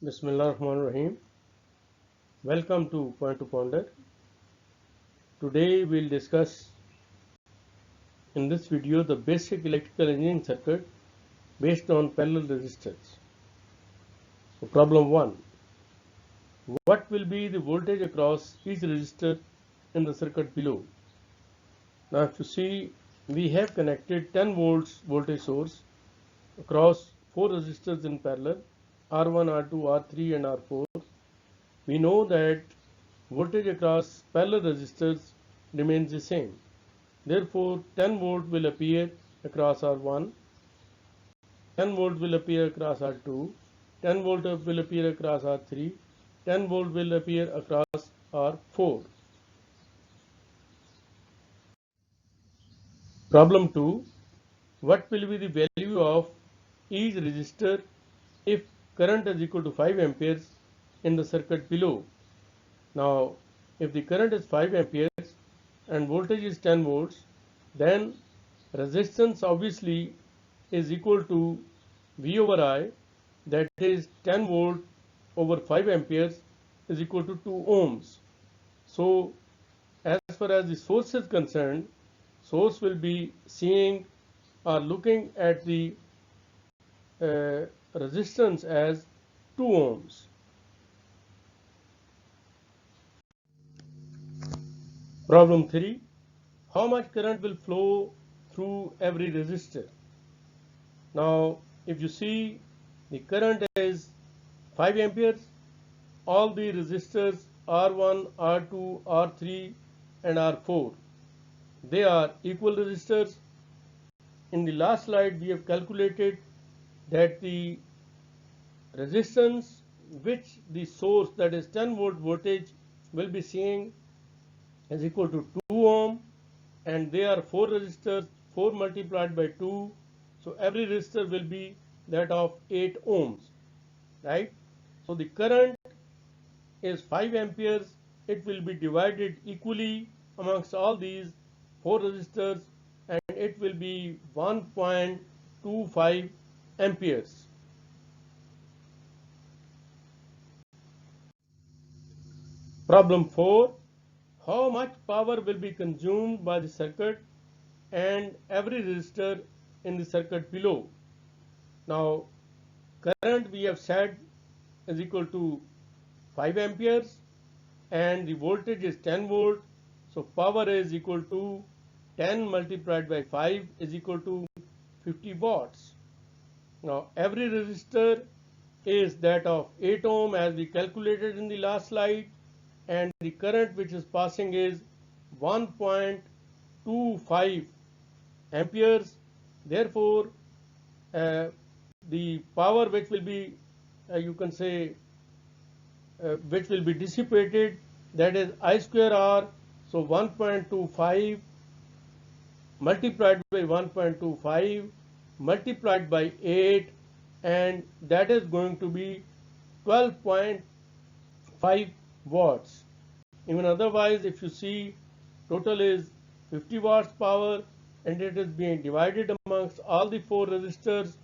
Bismillah Rahman Rahim. Welcome to Point to Ponder. Today we'll discuss in this video the basic electrical engineering circuit based on parallel resistors. So problem 1. What will be the voltage across each resistor in the circuit below? Now if you see, we have connected 10 volts voltage source across 4 resistors in parallel, R1, R2, R3 and R4. We know that voltage across parallel resistors remains the same. Therefore, 10 volt will appear across R1, 10 volt will appear across R2, 10 volt will appear across R3, 10 volt will appear across R4. Problem 2. What will be the value of each resistor if current is equal to 5 amperes in the circuit below? Now, if the current is 5 amperes and voltage is 10 volts, then resistance obviously is equal to V over I, that is 10 volt over 5 amperes is equal to 2 ohms. So as far as the source is concerned, source will be seeing or looking at the resistance as 2 ohms. Problem 3. How much current will flow through every resistor? Now, if you see, the current is 5 amperes. All the resistors R1, R2, R3 and R4, they are equal resistors. In the last slide, we have calculated that the resistance which the source, that is 10 volt voltage, will be seeing is equal to 2 ohm, and they are 4 resistors, 4 multiplied by 2, so every resistor will be that of 8 ohms, right? So the current is 5 amperes. It will be divided equally amongst all these 4 resistors and it will be 1.25 amperes. Problem 4. How much power will be consumed by the circuit and every resistor in the circuit below? Now, current we have said is equal to 5 amperes and the voltage is 10 volt. So power is equal to 10 multiplied by 5 is equal to 50 watts. Now every resistor is that of 8 ohm as we calculated in the last slide, and the current which is passing is 1.25 amperes. Therefore, the power which will be you can say which will be dissipated, that is I square R. So 1.25 multiplied by 1.25 multiplied by 8, and that is going to be 12.5 watts. Even otherwise, if you see, total is 50 watts power and it is being divided amongst all the 4 resistors,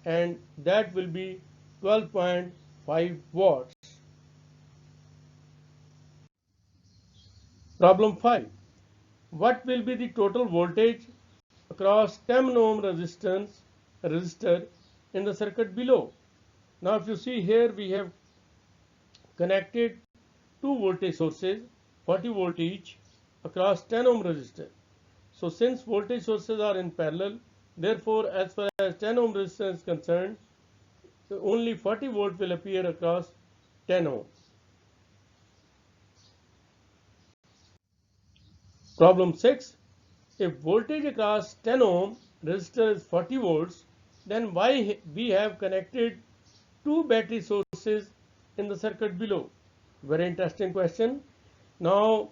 and that will be 12.5 watts. Problem 5. What will be the total voltage across 10 ohm resistor in the circuit below? Now if you see here, we have connected 2 voltage sources 40 volt each across 10 ohm resistor. So since voltage sources are in parallel, therefore as far as 10 ohm resistance is concerned, only 40 volt will appear across 10 ohm. Problem 6. If voltage across 10 ohm resistor is 40 volts, then why we have connected 2 battery sources in the circuit below? Very interesting question. Now,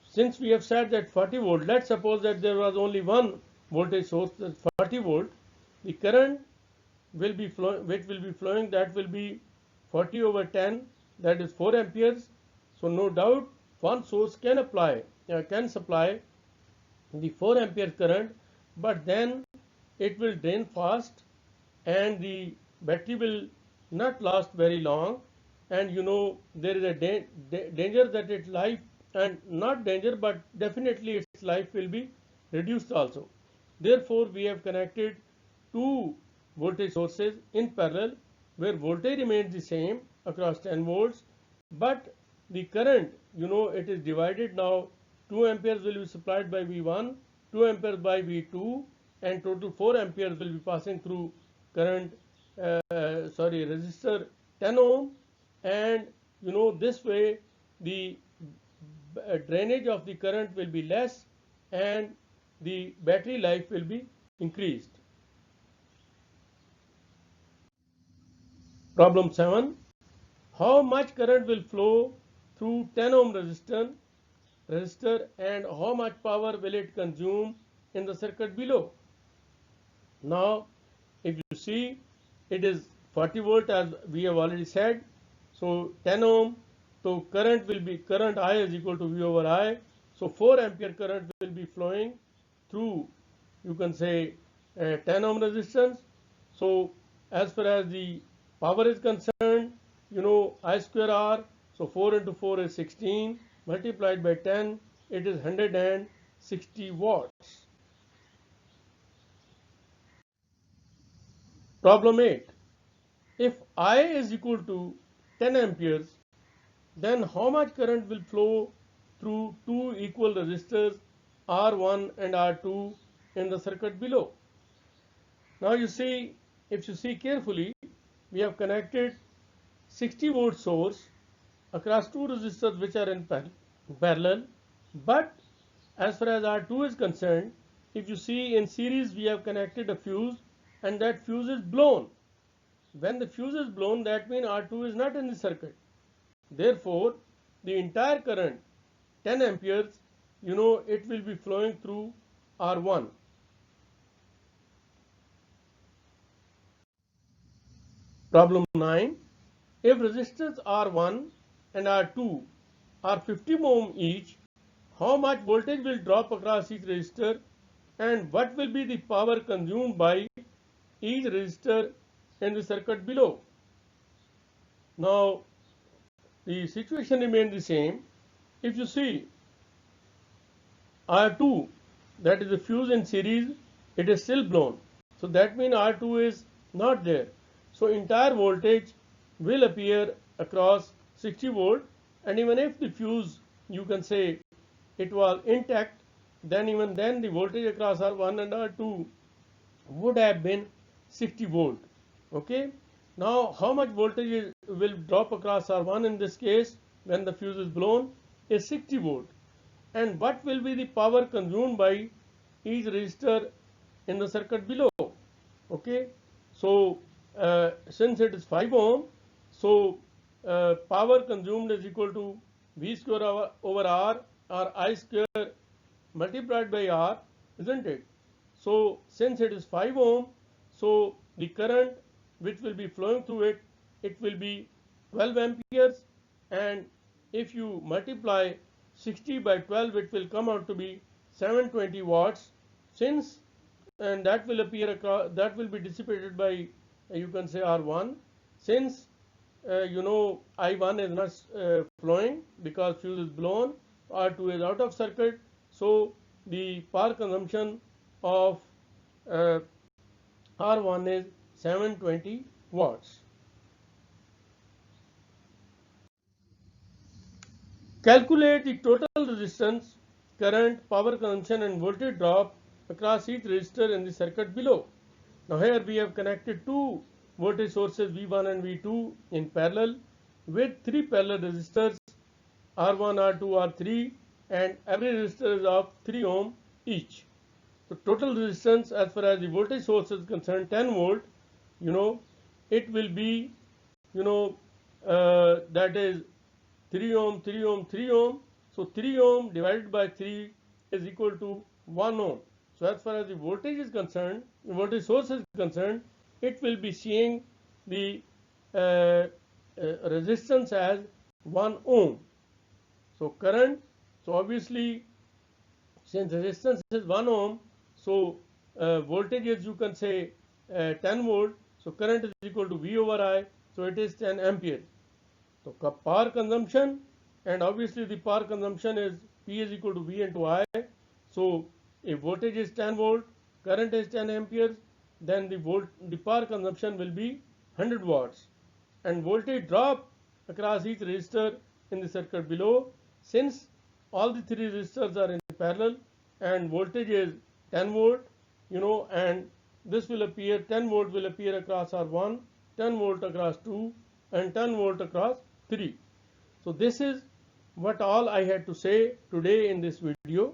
since we have said that 40 volt, let's suppose that there was only one voltage source, that's 40 volt. The current will be which will be flowing, that will be 40 over 10, that is 4 amperes. So no doubt one source can supply the 4 ampere current, but then it will drain fast and the battery will not last very long, and there is a danger that its life, and not danger but definitely its life will be reduced also. Therefore we have connected two voltage sources in parallel where voltage remains the same across 10 volts, but the current, it is divided now. 2 amperes will be supplied by V1, 2 amperes by V2, and total 4 amperes will be passing through current, resistor 10 ohm, and this way the drainage of the current will be less and the battery life will be increased. Problem 7. How much current will flow through 10 ohm resistor and how much power will it consume in the circuit below? Now, if you see, it is 40 volt as we have already said. So 10 ohm, so current I is equal to V over I. So 4 ampere current will be flowing through, you can say, 10 ohm resistance. So as far as the power is concerned, I square R, so 4 into 4 is 16, multiplied by 10, it is 160 watts. Problem 8. If I is equal to 10 amperes, then how much current will flow through two equal resistors R1 and R2 in the circuit below? Now you see, if you see carefully, we have connected 60 volt source across two resistors which are in parallel, but as far as R2 is concerned, if you see in series we have connected a fuse and that fuse is blown. When the fuse is blown, that means R2 is not in the circuit. Therefore, the entire current 10 amperes, it will be flowing through R1. Problem 9. If resistors R1 and R2 are 50 ohm each, how much voltage will drop across each resistor and what will be the power consumed by each resistor in the circuit below? Now, the situation remains the same. If you see R2, that is the fuse in series, it is still blown. So that means R2 is not there. So entire voltage will appear across 60 volt, and even if the fuse, you can say, it was intact, then even then the voltage across R1 and R2 would have been 60 volt. Okay. Now how much voltage will drop across R1 in this case when the fuse is blown is 60 volt. And what will be the power consumed by each resistor in the circuit below? Okay. So since it is 5 ohm, so power consumed is equal to V square over R or I square multiplied by R, isn't it? So since it is 5 ohm, so the current which will be flowing through it, it will be 12 amperes, and if you multiply 60 by 12, it will come out to be 720 watts. Since, and that will appear that will be dissipated by you can say R1. Since I1 is not flowing because fuse is blown, R2 is out of circuit, so the power consumption of R1 is 720 watts. Calculate the total resistance, current, power consumption and voltage drop across each resistor in the circuit below. Now here we have connected two voltage sources V1 and V2 in parallel with three parallel resistors R1, R2, R3, and every resistor is of 3 ohm each. So total resistance as far as the voltage source is concerned, 10 volt, it will be, that is 3 ohm, 3 ohm, 3 ohm. So 3 ohm divided by 3 is equal to 1 ohm. So as far as the voltage is concerned, the voltage source is concerned, it will be seeing the resistance as 1 ohm. So current, so obviously since resistance is 1 ohm, so voltage is, you can say, 10 volt, so current is equal to V over I. so it is 10 ampere. So power consumption, and obviously the power consumption is P is equal to V into I. So if voltage is 10 volt, current is 10 amperes, then the power consumption will be 100 watts. And voltage drop across each resistor in the circuit below, since all the three resistors are in parallel and voltage is 10 volt, and this will appear, 10 volt will appear across R1, 10 volt across 2, and 10 volt across 3. So this is what all I had to say today in this video.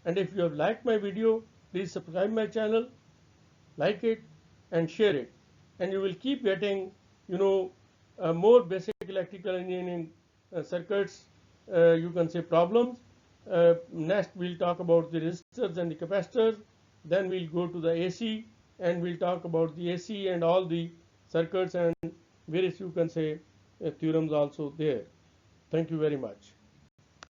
And if you have liked my video, please subscribe my channel, like it, and share it. And you will keep getting, more basic electrical engineering circuits, you can say problems. Next we'll talk about the resistors and the capacitors. Then we'll go to the AC, and we'll talk about the AC and all the circuits and various, you can say, theorems also there. Thank you very much.